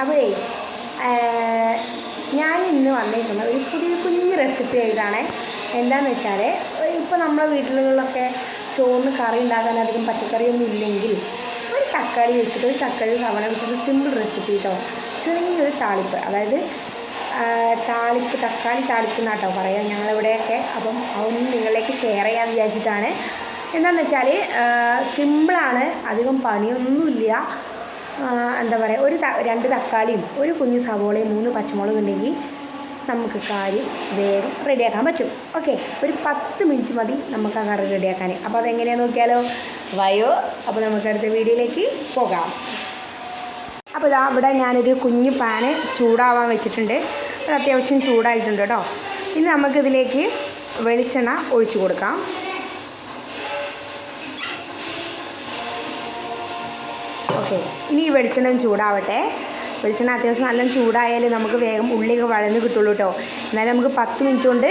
അപ്പോഴേ ഞാൻ ഇന്ന് വന്നിരിക്കുന്ന ഒരു പുതിയ കുഞ്ഞ് റെസിപ്പി ആയിട്ടാണ്. എന്താണെന്ന് വെച്ചാൽ, ഇപ്പോൾ നമ്മളെ വീട്ടിലുകളിലൊക്കെ ചോറിന് കറി ഉണ്ടാക്കാൻ അധികം പച്ചക്കറിയൊന്നും ഇല്ലെങ്കിൽ ഒരു തക്കാളി വെച്ചിട്ട്, ഒരു തക്കാളി സവണ വെച്ചിട്ട് സിമ്പിൾ റെസിപ്പി കേട്ടോ. ചെറിയൊരു താളിപ്പ്, അതായത് തക്കാളി താളിപ്പ് എന്നാട്ടോ പറയാം ഞങ്ങളിവിടെയൊക്കെ. അപ്പം അതൊന്നും നിങ്ങളിലേക്ക് ഷെയർ ചെയ്യാൻ വിചാരിച്ചിട്ടാണ്. എന്താണെന്ന് വെച്ചാൽ സിമ്പിളാണ്, അധികം പണിയൊന്നുമില്ല. എന്താ പറയുക, രണ്ട് തക്കാളിയും ഒരു കുഞ്ഞു സവോളയും 3 പച്ചമുളകും ഉണ്ടെങ്കിൽ നമുക്ക് കാര്യം വേഗം റെഡിയാക്കാൻ പറ്റും. ഓക്കെ, ഒരു 10 മിനിറ്റ് മതി നമുക്ക് ആ കറി റെഡിയാക്കാൻ. അപ്പോൾ അതെങ്ങനെയാണെന്ന് നോക്കിയാലോ? വയോ. അപ്പോൾ നമുക്ക് അടുത്ത വീഡിയോയിലേക്ക് പോകാം. അപ്പോൾ ഇതാ ഇവിടെ ഞാനൊരു കുഞ്ഞു പാന് ചൂടാവാൻ വെച്ചിട്ടുണ്ട്. അത് അത്യാവശ്യം ചൂടായിട്ടുണ്ട് കേട്ടോ. ഇനി നമുക്കിതിലേക്ക് വെളിച്ചെണ്ണ ഒഴിച്ചു കൊടുക്കാം. ഓക്കെ, ഇനി ഈ വെളിച്ചെണ്ണ ചൂടാവട്ടെ. വെളിച്ചെണ്ണ അത്യാവശ്യം നല്ല ചൂടായാൽ നമുക്ക് വേഗം ഉള്ളിയൊക്കെ വഴന്ന് കിട്ടുള്ളൂ കേട്ടോ. എന്നാലും നമുക്ക് 10 മിനിറ്റ് കൊണ്ട്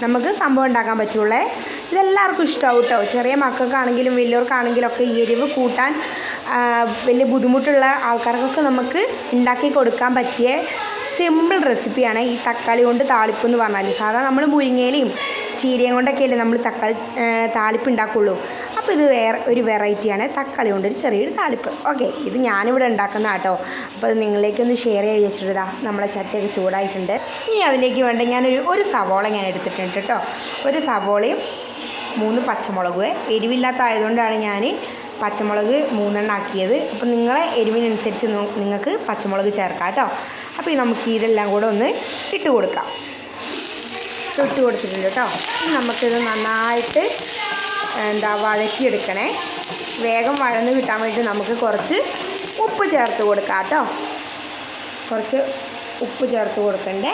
നമുക്ക് സംഭവം ഉണ്ടാക്കാൻ പറ്റുള്ളേ. ഇതെല്ലാവർക്കും ഇഷ്ടമാവും കേട്ടോ. ചെറിയ മക്കൾക്കാണെങ്കിലും വലിയവർക്കാണെങ്കിലും ഒക്കെ എരിവ് കൂട്ടാൻ വലിയ ബുദ്ധിമുട്ടുള്ള ആൾക്കാർക്കൊക്കെ നമുക്ക് ഉണ്ടാക്കി കൊടുക്കാൻ പറ്റിയ സിമ്പിൾ റെസിപ്പിയാണ് ഈ തക്കാളി കൊണ്ട് താളിപ്പ് എന്ന് പറഞ്ഞാൽ. സാധാരണ നമ്മൾ മുരിങ്ങയിലയും ചീരയും കൊണ്ടൊക്കെയല്ലേ നമ്മൾ തക്കാളി താളിപ്പ് ഉണ്ടാക്കുള്ളൂ. അപ്പോൾ ഇത് വേറെ ഒരു വെറൈറ്റിയാണ്, തക്കാളി കൊണ്ടൊരു ചെറിയൊരു താളിപ്പ്. ഓക്കെ, ഇത് ഞാനിവിടെ ഉണ്ടാക്കുന്ന കേട്ടോ. അപ്പോൾ അത് നിങ്ങളിലേക്കൊന്ന് ഷെയർ ചെയ്ത് വെച്ചിട്ടാ. നമ്മളെ ചട്ടിയൊക്കെ ചൂടായിട്ടുണ്ട്. ഇനി അതിലേക്ക് വേണ്ട ഞാനൊരു സവോള ഞാൻ എടുത്തിട്ടുണ്ട് കേട്ടോ. ഒരു സവോളയും 3 പച്ചമുളക്. എരിവില്ലാത്ത ആയതുകൊണ്ടാണ് ഞാൻ പച്ചമുളക് 3 എണ്ണം ആക്കിയത്. അപ്പോൾ നിങ്ങളെ എരിവിനനുസരിച്ച് നിങ്ങൾക്ക് പച്ചമുളക് ചേർക്കാം കേട്ടോ. അപ്പോൾ നമുക്ക് ഇതെല്ലാം കൂടെ ഒന്ന് ഇട്ട് കൊടുക്കാം. ഇട്ട് കൊടുത്തിട്ടുണ്ട് കേട്ടോ. നമുക്കിത് നന്നായിട്ട് വഴറ്റിയെടുക്കണേ. വേഗം വഴന്ന് കിട്ടാൻ വേണ്ടി നമുക്ക് കുറച്ച് ഉപ്പ് ചേർത്ത് കൊടുക്കാം കേട്ടോ. കുറച്ച് ഉപ്പ് ചേർത്ത് കൊടുക്കണ്ടേ.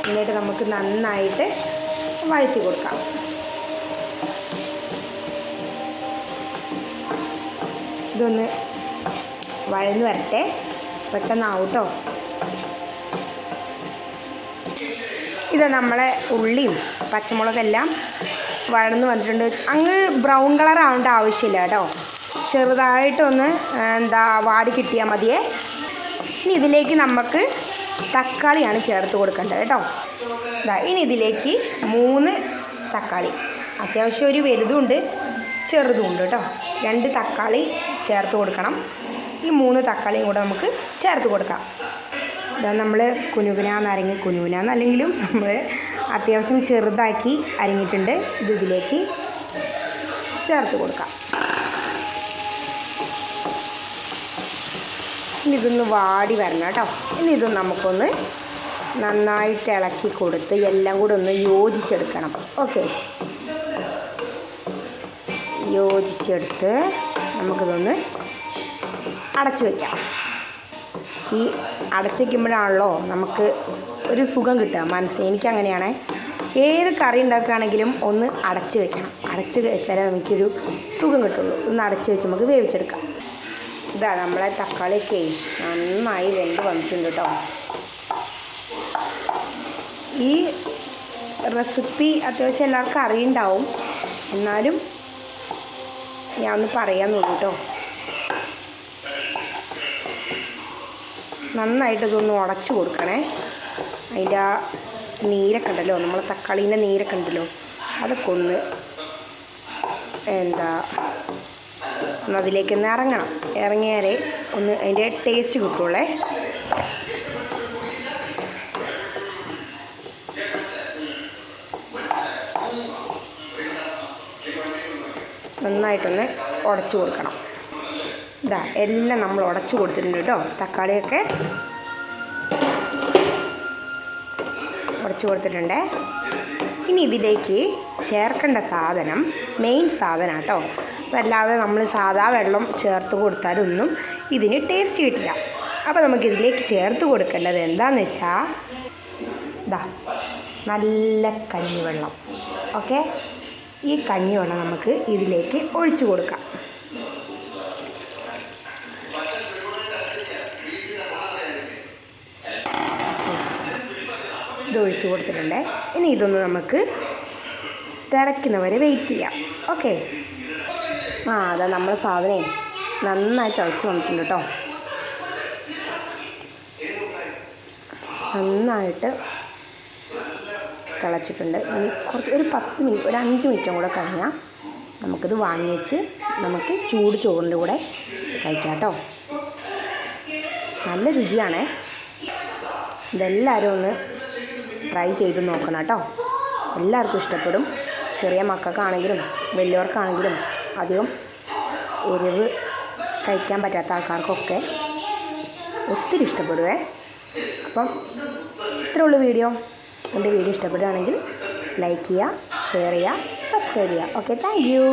എന്നിട്ട് നമുക്ക് നന്നായിട്ട് വഴറ്റി കൊടുക്കാം. ഇതൊന്ന് വഴന്ന് വരട്ടെ, പെട്ടെന്നാവും കേട്ടോ. ഇത് നമ്മളെ ഉള്ളിയും പച്ചമുളകെല്ലാം വഴന്ന് വന്നിട്ടുണ്ട്. അങ്ങ് ബ്രൗൺ കളർ ആവേണ്ട ആവശ്യമില്ല കേട്ടോ. ചെറുതായിട്ടൊന്ന് വാടി കിട്ടിയാൽ മതിയേ. ഇനി ഇതിലേക്ക് നമുക്ക് തക്കാളിയാണ് ചേർത്ത് കൊടുക്കേണ്ടത് കേട്ടോ. ഇനി ഇതിലേക്ക് 3 തക്കാളി, അത്യാവശ്യം ഒരു വലുതുണ്ട് ചെറുതുമുണ്ട് കേട്ടോ. 2 തക്കാളി ചേർത്ത് കൊടുക്കണം. ഈ 3 തക്കാളിയും കൂടെ നമുക്ക് ചേർത്ത് കൊടുക്കാം. ഇതാ നമ്മൾ കുനുകുനാന്നല്ലെങ്കിലും നമ്മൾ അത്യാവശ്യം ചെറുതാക്കി അരിഞ്ഞിട്ടുണ്ട്. ഇതിലേക്ക് ചേർത്ത് കൊടുക്കാം. ഇനി ഇതൊന്ന് വാടി വരണം കേട്ടോ. ഇനി ഇത് നമുക്കൊന്ന് നന്നായിട്ട് ഇളക്കി കൊടുത്ത് എല്ലാം കൂടെ ഒന്ന് യോജിച്ചെടുക്കണം. ഓക്കെ, യോജിച്ചെടുത്ത് നമുക്കിതൊന്ന് അടച്ചു വയ്ക്കാം. ഈ അടച്ചു വയ്ക്കുമ്പോഴാണല്ലോ നമുക്ക് ഒരു സുഖം കിട്ടുക മനസ്സിന്. എനിക്കങ്ങനെയാണ്. ഏത് കറി ഉണ്ടാക്കുകയാണെങ്കിലും ഒന്ന് അടച്ച് വെക്കണം. അടച്ച് വെച്ചാലേ നമുക്കൊരു സുഖം കിട്ടുള്ളൂ. ഒന്ന് അടച്ച് വെച്ച് നമുക്ക് വേവിച്ചെടുക്കാം. ഇതാ നമ്മളെ തക്കാളിയൊക്കെ നന്നായി വെന്ത് വന്നിട്ടുണ്ട് കേട്ടോ. ഈ റെസിപ്പി അത്യാവശ്യം എല്ലാവർക്കും അറിയുണ്ടാവും, എന്നാലും ഞാൻ ഒന്ന് പറയാമെന്നുള്ളൂ കേട്ടോ. നന്നായിട്ട് ഇതൊന്ന് ഉടച്ച് കൊടുക്കണേ. അതിൻ്റെ ആ നീരൊക്കെ ഉണ്ടല്ലോ, നമ്മളെ തക്കാളീൻ്റെ നീരൊക്കെ ഉണ്ടല്ലോ, അതൊക്കെ ഒന്ന് അതിലേക്കൊന്ന് ഇറങ്ങണം. ഇറങ്ങിയാലേ ഒന്ന് അതിൻ്റെ ടേസ്റ്റ് കിട്ടുള്ളേ. നന്നായിട്ടൊന്ന് ഉടച്ച് കൊടുക്കണം. ഇതാ എല്ലാം നമ്മൾ ഉടച്ച് കൊടുത്തിട്ടുണ്ട് കേട്ടോ. തക്കാളിയൊക്കെ ഉടച്ച് കൊടുത്തിട്ടുണ്ട്. ഇനി ഇതിലേക്ക് ചേർക്കേണ്ട സാധനം മെയിൻ സാധനം കേട്ടോ. അതല്ലാതെ നമ്മൾ സാധാ വെള്ളം ചേർത്ത് കൊടുത്താലൊന്നും ഇതിന് ടേസ്റ്റ് കിട്ടില്ല. അപ്പോൾ നമുക്കിതിലേക്ക് ചേർത്ത് കൊടുക്കേണ്ടത് എന്താണെന്ന് വെച്ചാൽ ഇതാ നല്ല കഞ്ഞിവെള്ളം. ഓക്കെ, ഈ കഞ്ഞിവെള്ളം നമുക്ക് ഇതിലേക്ക് ഒഴിച്ചു കൊടുക്കാം. ഇത് ഒഴിച്ച് കൊടുത്തിട്ടുണ്ട്. ഇനി ഇതൊന്ന് നമുക്ക് തിളയ്ക്കുന്നവരെ വെയിറ്റ് ചെയ്യാം. ഓക്കെ, അതാ നമ്മളെ സാധനം നന്നായി തിളച്ച് വന്നിട്ടുണ്ട് കേട്ടോ. നന്നായിട്ട് തിളച്ചിട്ടുണ്ട്. ഇനി ഒരു 10 മിനിറ്റ്, ഒരു 5 മിനിറ്റും കൂടെ കഴിഞ്ഞാൽ നമുക്കിത് വാങ്ങി വെച്ച് നമുക്ക് ചൂട് ചോറിൻ്റെ കൂടെ കഴിക്കാം കേട്ടോ. നല്ല രുചിയാണേ. ഇതെല്ലാവരും ഒന്ന് ട്രൈ ചെയ്ത് നോക്കണം കേട്ടോ. എല്ലാവർക്കും ഇഷ്ടപ്പെടും. ചെറിയ മക്കൾക്കാണെങ്കിലും വലിയവർക്കാണെങ്കിലും അധികം എരിവ് കഴിക്കാൻ പറ്റാത്ത ആൾക്കാർക്കൊക്കെ ഒത്തിരി ഇഷ്ടപ്പെടുവേ. അപ്പം ഇത്രേ ഉള്ളൂ വീഡിയോ. എൻ്റെ വീഡിയോ ഇഷ്ടപ്പെടുകയാണെങ്കിൽ ലൈക്ക് ചെയ്യുക, ഷെയർ ചെയ്യുക, സബ്സ്ക്രൈബ് ചെയ്യുക. Okay, thank you.